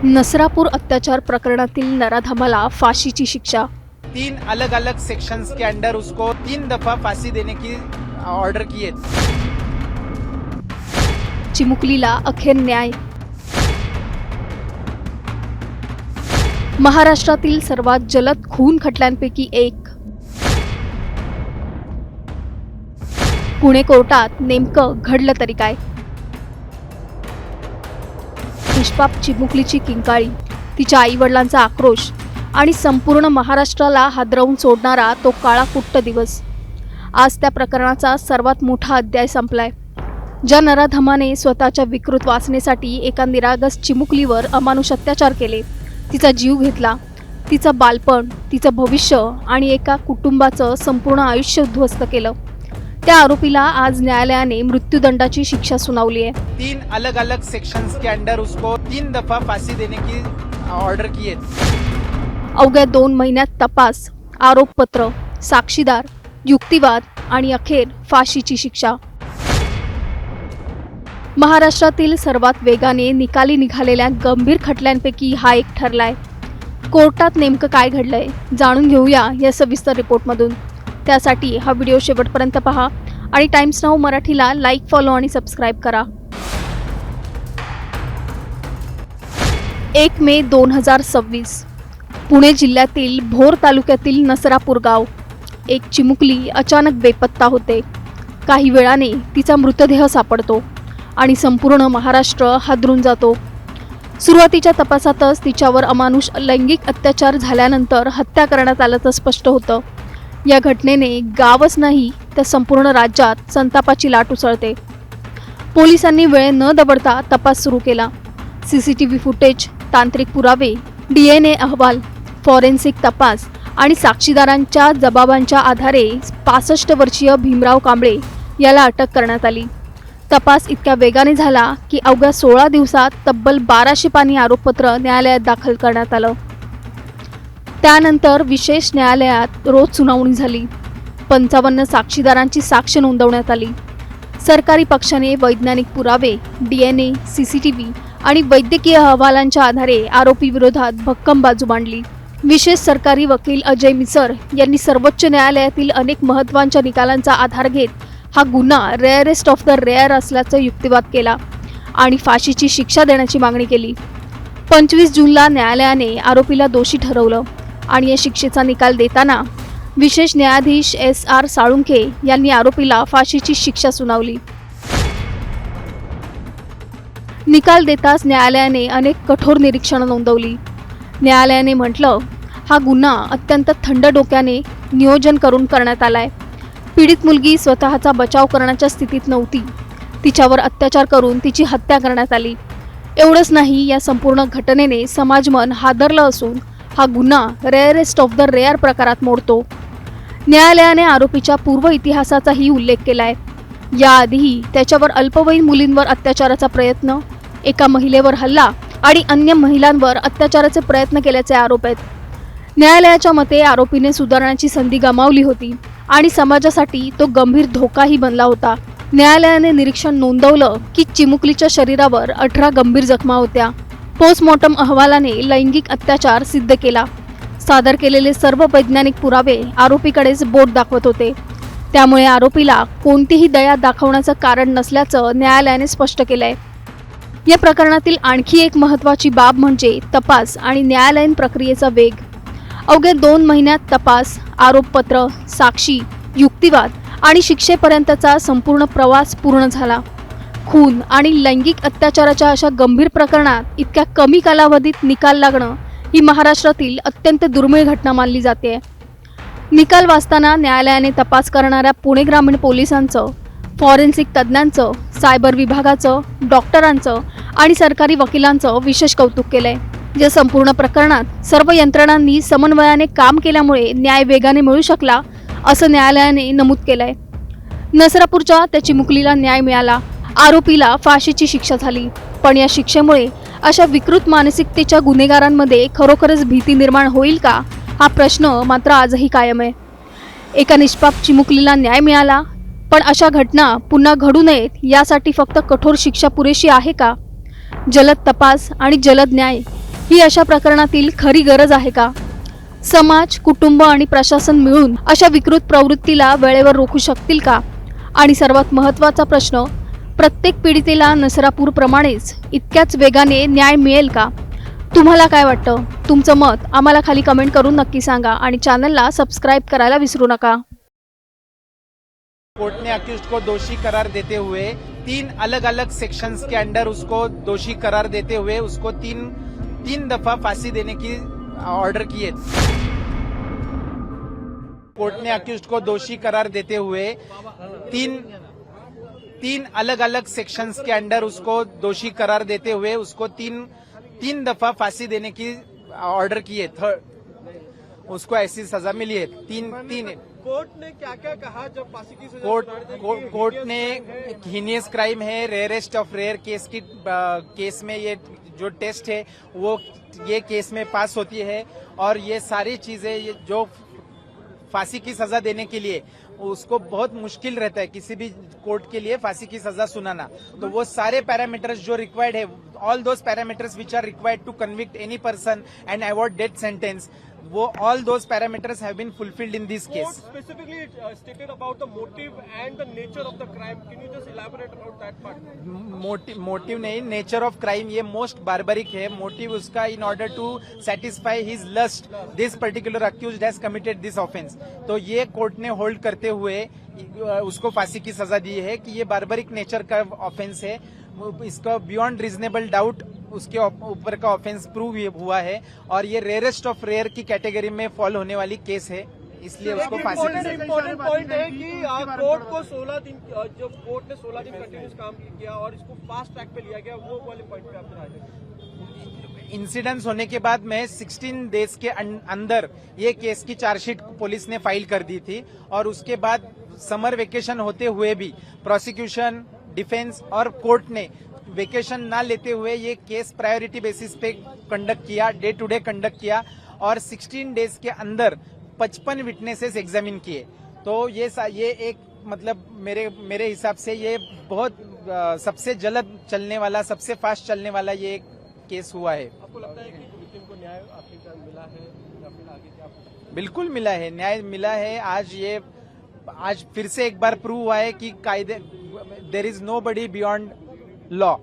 नसरापूर अत्याचार प्रकरणातील नराधमाला फाशीची शिक्षा। 3 अलग अलग सेक्शंस के अंडर उसको 3 दफा फांसी देने की ऑर्डर किए। चिमुकलीला अखेर न्याय। महाराष्ट्रातील सर्वात जलद खून खटल्यांपैकी एक। पुणे कोर्टात नेमकं घडलं तरी काय? निष्पाप चिमुकलीची किंकाळी, तिच्या आईवडिलांचा आक्रोश आणि संपूर्ण महाराष्ट्राला हादरवून सोडणारा तो काळा कुट्ट दिवस। आज त्या प्रकरणाचा सर्वात मोठा अध्याय संपलाय। ज्या नराधमाने स्वतःच्या विकृत वासनेसाठी एका निरागस चिमुकलीवर अमानुष अत्याचार केले, तिचा जीव घेतला, तिचं बालपण, तिचं भविष्य आणि एका कुटुंबाचं संपूर्ण आयुष्य उद्ध्वस्त केलं, त्या आरोपीला आज न्यायालयाने मृत्यूदंडाची शिक्षा सुनावली आहे। 3 अलग अलग सेक्शंस के अंडर उसको 3 दफा फांसी देने की ऑर्डर किए। अवघ्या 2 महिन्यात तपास, आरोपपत्र, साक्षीदार, युक्तिवाद आणि अखेर फाशीची शिक्षा। महाराष्ट्रातील सर्वात वेगाने निकाली निघालेल्या गंभीर खटल्यांपैकी हा एक ठरलाय। कोर्टात नेमकं काय घडलंय जाणून घेऊया या सविस्तर रिपोर्टमधून। त्यासाठी हा व्हिडिओ शेवटपर्यंत पहा आणि टाइम्स नाऊ मराठीला लाईक, फॉलो आणि सबस्क्राईब करा। 1 मे 2026 पुणे जिल्ह्यातील भोर तालुक्यातील नसरापूर गाव। एक चिमुकली अचानक बेपत्ता होते। काही वेळाने तिचा मृतदेह सापडतो आणि संपूर्ण महाराष्ट्र हादरून जातो। सुरुवातीच्या तपासातच तिच्यावर अमानुष लैंगिक अत्याचार झाल्यानंतर हत्या करण्यात आल्याचं स्पष्ट होतं। या घटनेने गावच नाही तर संपूर्ण राज्यात संतापाची लाट उसळते। पोलिसांनी वेळ न दवडता तपास सुरू केला। सीसीटीव्ही फुटेज, तांत्रिक पुरावे, DNA अहवाल, फॉरेन्सिक तपास आणि साक्षीदारांच्या जबाबांच्या आधारे 65 वर्षीय भीमराव कांबळे याला अटक करण्यात आली। तपास इतक्या वेगाने झाला की अवघ्या 16 दिवसात तब्बल 1200 पानी आरोपपत्र न्यायालयात दाखल करण्यात आलं। त्यानंतर विशेष न्यायालयात रोज सुनावणी झाली। 55 साक्षीदारांची साक्ष नोंदवण्यात आली। सरकारी पक्षाने वैज्ञानिक पुरावे, DNA, CCTV आणि वैद्यकीय अहवालांच्या आधारे आरोपी विरोधात भक्कम बाजू मांडली। विशेष सरकारी वकील अजय मिसर यांनी सर्वोच्च न्यायालयातील अनेक महत्त्वाच्या निकालांचा आधार घेत हा गुन्हा रेअरेस्ट ऑफ द रेअर असल्याचा युक्तिवाद केला आणि फाशीची शिक्षा देण्याची मागणी केली। 25 जूनला न्यायालयाने आरोपीला दोषी ठरवलं आणि या शिक्षेचा निकाल देताना विशेष न्यायाधीश SR साळुंखे यांनी आरोपीला फाशीची शिक्षा सुनावली। निकाल देताच न्यायालयाने अनेक कठोर निरीक्षणं नोंदवली। न्यायालयाने म्हटलं, हा गुन्हा अत्यंत थंड डोक्याने नियोजन करून करण्यात आलाय। पीडित मुलगी स्वतःचा बचाव करण्याच्या स्थितीत नव्हती। तिच्यावर अत्याचार करून तिची हत्या करण्यात आली। एवढंच नाही, या संपूर्ण घटनेने समाजमन हादरलं असून हा गुन्हा रेअरेस्ट ऑफ द रेअर प्रकारात मोडतो। न्यायालयाने आरोपीच्या पूर्व इतिहासाचाही उल्लेख केलाय। याआधीही त्याच्यावर अल्पवयीन मुलींवर अत्याचाराचा प्रयत्न, एका महिलेवर हल्ला आणि अन्य महिलांवर अत्याचाराचे प्रयत्न केल्याचे आरोप आहेत। न्यायालयाच्या मते आरोपीने सुधारण्याची संधी गमावली होती आणि समाजासाठी तो गंभीर धोकाही बनला होता। न्यायालयाने निरीक्षण नोंदवलं की चिमुकलीच्या शरीरावर 18 गंभीर जखमा होत्या। पोस्टमॉर्टम अहवालाने लैंगिक अत्याचार सिद्ध केला। सादर केलेले सर्व वैज्ञानिक पुरावे आरोपीकडेच बोट दाखवत होते। त्यामुळे आरोपीला कोणतीही दया दाखवण्याचं कारण नसल्याचं न्यायालयाने स्पष्ट केलंय। या प्रकरणातील आणखी एक महत्त्वाची बाब म्हणजे तपास आणि न्यायालयीन प्रक्रियेचा वेग। अवघ्या 2 महिन्यात तपास, आरोपपत्र, साक्षी, युक्तिवाद आणि शिक्षेपर्यंतचा संपूर्ण प्रवास पूर्ण झाला। खून आणि लैंगिक अत्याचाराच्या अशा गंभीर प्रकरणात इतक्या कमी कालावधीत निकाल लागणं ही महाराष्ट्रातील अत्यंत दुर्मिळ घटना मानली जाते। निकाल वाचताना न्यायालयाने तपास करणाऱ्या पुणे ग्रामीण पोलिसांचं, फॉरेन्सिक तज्ज्ञांचं, सायबर विभागाचं, डॉक्टरांचं आणि सरकारी वकिलांचं विशेष कौतुक केलंय। या संपूर्ण प्रकरणात सर्व यंत्रणांनी समन्वयाने काम केल्यामुळे न्याय वेगाने मिळू शकला असं न्यायालयाने नमूद केलंय। नसरापूरच्या त्या चिमुकलीला न्याय मिळाला, आरोपीला फाशीची शिक्षा झाली, पण या शिक्षेमुळे अशा विकृत मानसिकतेच्या गुन्हेगारांमध्ये खरोखरच भीती निर्माण होईल का, हा प्रश्न मात्र आजही कायम आहे। एका निष्पाप चिमुकलीला न्याय मिळाला, पण अशा घटना पुन्हा घडू नयेत यासाठी फक्त कठोर शिक्षा पुरेशी आहे का? जलद तपास आणि जलद न्याय ही अशा प्रकरणातील खरी गरज आहे का? समाज, कुटुंब आणि प्रशासन मिळून अशा विकृत प्रवृत्तीला वेळेवर रोखू शकतील का? आणि सर्वात महत्त्वाचा प्रश्न, प्रत्येक पीडितेला नसरापूरप्रमाणेच इतक्याच वेगाने न्याय मिळेल का? तुम्हाला काय वाटतं? तुमचं मत आम्हाला खाली कमेंट करून नक्की सांगा आणि चॅनलला सबस्क्राईब करायला विसरू नका. कोर्ट ने अक्यूज्ड को दोषी करार देते हुए 3 अलग अलग सेक्शंस के अंडर उसको दोषी करार देते हुए उसको तीन दफा फांसी देने की ऑर्डर की है. कोर्ट ने अक्यूज्ड को दोषी करार देते हुए तीन अलग अलग सेक्शंस के अंडर उसको दोषी करार देते हुए उसको तीन दफा फांसी देने की ऑर्डर की है. उसको ऐसी सजा मिली है. तीन कोर्ट ने क्या क्या कहा जब फांसी की सजा कोर्ट ने हीनियस क्राइम है, रेयरेस्ट ऑफ रेयर केस में ये जो टेस्ट है वो ये केस में पास होती है और ये सारी चीजें जो फांसी की सजा देने के लिए उसको बहुत मुश्किल रहता है किसी भी कोर्ट के लिए फांसी की सजा सुनाना. तो वो सारे पैरामीटर्स जो रिक्वायर्ड है, all those parameters which are required to convict any person and award death sentence, वो all those parameters have been fulfilled in this case. Court specifically stated about the motive and the nature of the crime. Can you just elaborate about that part? Motive नहीं, nature of crime ये most barbaric है. Motive उसका in order to satisfy his lust this particular accused has committed this offence. तो ये court ने hold करते हुए उसको फांसी की सजा दी है कि ये बार्बरिक नेचर का ऑफेंस है. इसका बियॉन्ड रीजनेबल डाउट उसके ऊपर का ऑफेंस प्रूव हुआ है और ये रेयरेस्ट ऑफ रेयर की कैटेगरी में फॉल होने वाली केस है, इसलिए उसको फांसी की सजा. इम्पोर्टेंट पॉइंट है कि कोर्ट को 16 दिन, जब कोर्ट ने 16 दिन कंटिन्यूस काम किया और इसको फास्ट ट्रैक पे लिया गया, वो वाले पॉइंट पे आप राय दें. इंसिडेंट्स होने के बाद में 16 डेज के अंदर ये केस की चार्जशीट पुलिस ने फाइल कर दी थी और उसके बाद समर वेकेशन होते हुए भी प्रोसिक्यूशन, डिफेंस और कोर्ट ने वेकेशन ना लेते हुए ये केस प्रायोरिटी बेसिस पे कंडक्ट किया, डे टू डे कंडक्ट किया और 16 डेज के अंदर 55 विटनेसेस एग्जामिन किए. तो ये एक मतलब मेरे हिसाब से ये बहुत सबसे जल्द चलने वाला, सबसे फास्ट चलने वाला ये एक केस हुआ है. आपको लगता है कि विक्टिम को न्याय आखिरकार मिला है या फिर आगे क्या? बिल्कुल मिला है, न्याय मिला है. आज फिर से एक बार प्रूव हुआ है कि कायदे there is nobody beyond law.